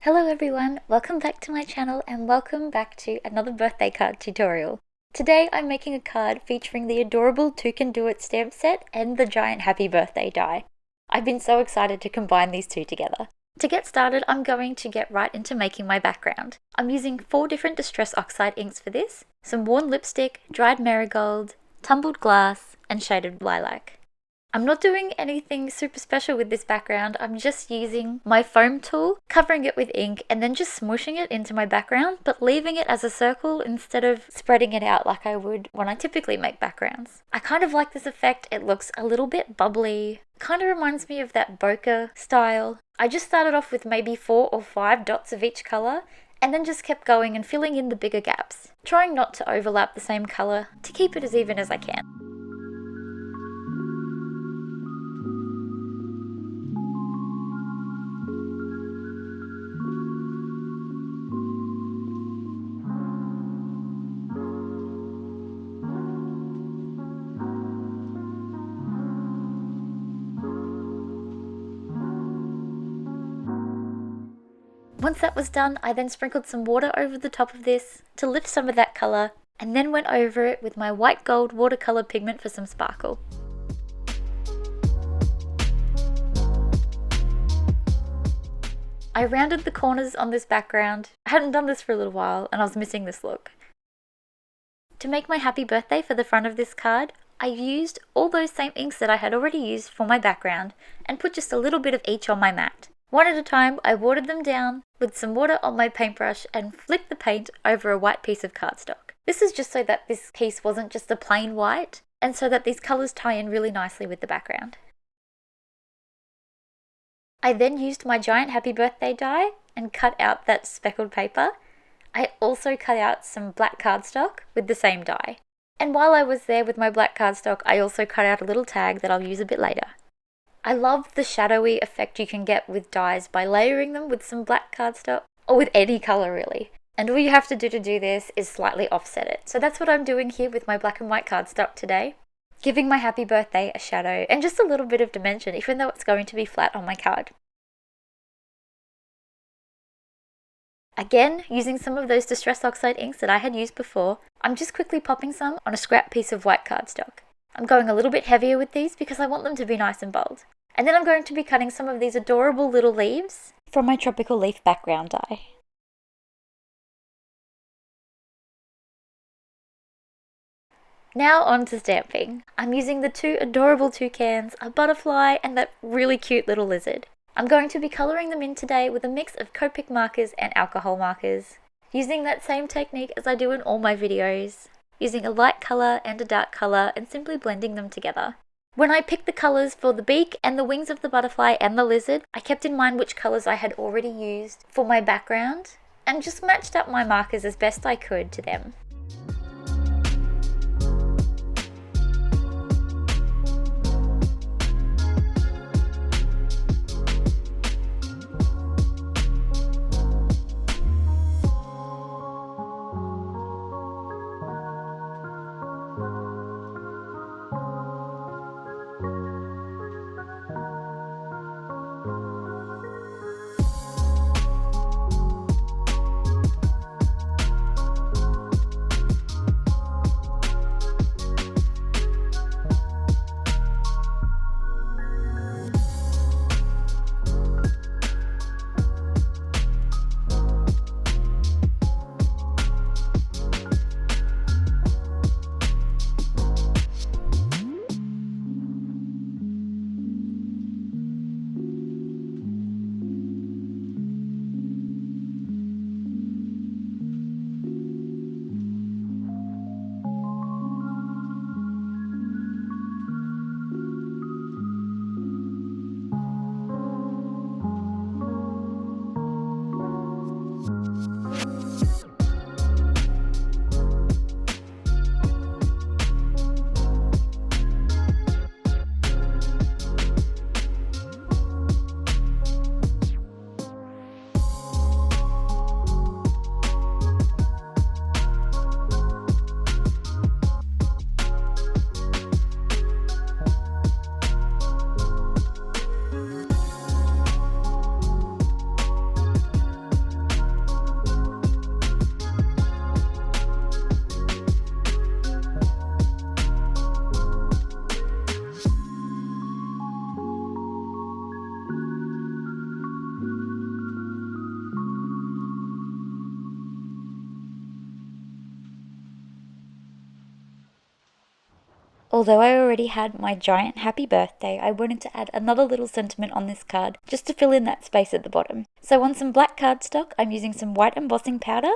Hello everyone, welcome back to my channel and welcome back to another birthday card tutorial. Today I'm making a card featuring the adorable Toucan Do It stamp set and the giant happy birthday die. I've been so excited to combine these two together. To get started, I'm going to get right into making my background. I'm using 4 different Distress Oxide inks for this, some worn lipstick, dried marigold, tumbled glass, and shaded lilac. I'm not doing anything super special with this background, I'm just using my foam tool, covering it with ink, and then just smooshing it into my background, but leaving it as a circle instead of spreading it out like I would when I typically make backgrounds. I kind of like this effect, it looks a little bit bubbly, kind of reminds me of that bokeh style. I just started off with maybe 4 or 5 dots of each colour, and then just kept going and filling in the bigger gaps, trying not to overlap the same colour to keep it as even as I can. Once that was done, I then sprinkled some water over the top of this to lift some of that colour, and then went over it with my white gold watercolour pigment for some sparkle. I rounded the corners on this background. I hadn't done this for a little while and I was missing this look. To make my happy birthday for the front of this card, I used all those same inks that I had already used for my background and put just a little bit of each on my mat. One at a time, I watered them down with some water on my paintbrush and flicked the paint over a white piece of cardstock. This is just so that this piece wasn't just a plain white, and so that these colours tie in really nicely with the background. I then used my giant happy birthday die and cut out that speckled paper. I also cut out some black cardstock with the same die. And while I was there with my black cardstock, I also cut out a little tag that I'll use a bit later. I love the shadowy effect you can get with dies by layering them with some black cardstock, or with any colour really. And all you have to do this is slightly offset it. So that's what I'm doing here with my black and white cardstock today, giving my happy birthday a shadow and just a little bit of dimension, even though it's going to be flat on my card. Again, using some of those Distress Oxide inks that I had used before, I'm just quickly popping some on a scrap piece of white cardstock. I'm going a little bit heavier with these because I want them to be nice and bold. And then I'm going to be cutting some of these adorable little leaves from my tropical leaf background die. Now on to stamping. I'm using the 2 adorable toucans, a butterfly, and that really cute little lizard. I'm going to be colouring them in today with a mix of Copic markers and alcohol markers, using that same technique as I do in all my videos, using a light colour and a dark colour and simply blending them together. When I picked the colours for the beak and the wings of the butterfly and the lizard, I kept in mind which colours I had already used for my background and just matched up my markers as best I could to them. Although I already had my giant happy birthday, I wanted to add another little sentiment on this card just to fill in that space at the bottom. So on some black cardstock, I'm using some white embossing powder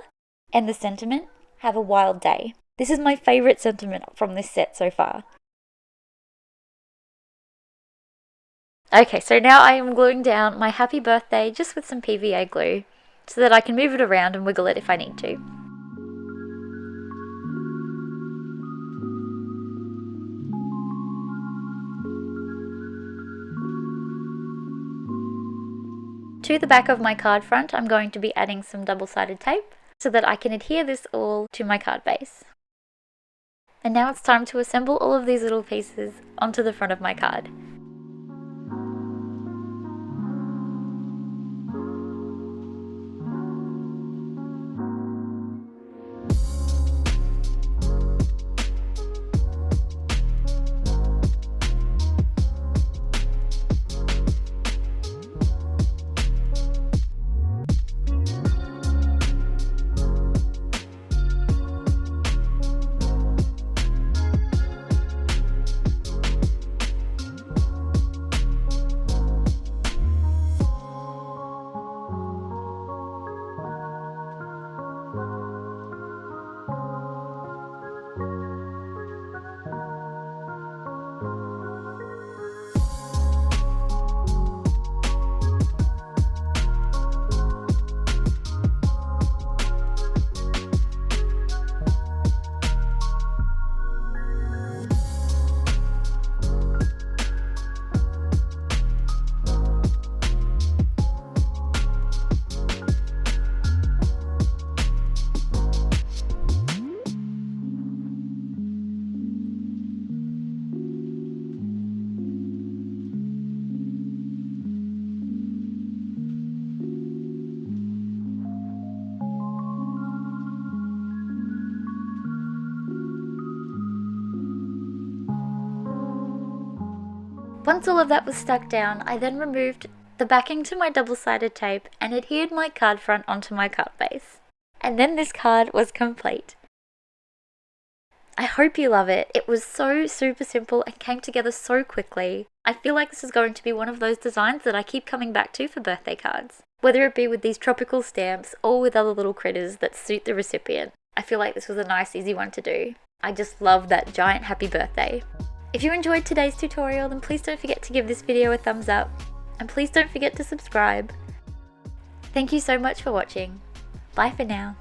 and the sentiment, "Have a wild day." This is my favourite sentiment from this set so far. Okay, so now I am gluing down my happy birthday just with some PVA glue so that I can move it around and wiggle it if I need to. To the back of my card front, I'm going to be adding some double-sided tape so that I can adhere this all to my card base. And now it's time to assemble all of these little pieces onto the front of my card. Once all of that was stuck down, I then removed the backing to my double-sided tape and adhered my card front onto my card base. And then this card was complete. I hope you love it. It was so super simple and came together so quickly. I feel like this is going to be one of those designs that I keep coming back to for birthday cards. Whether it be with these tropical stamps or with other little critters that suit the recipient. I feel like this was a nice easy one to do. I just love that giant happy birthday. If you enjoyed today's tutorial, then please don't forget to give this video a thumbs up, and please don't forget to subscribe. Thank you so much for watching. Bye for now.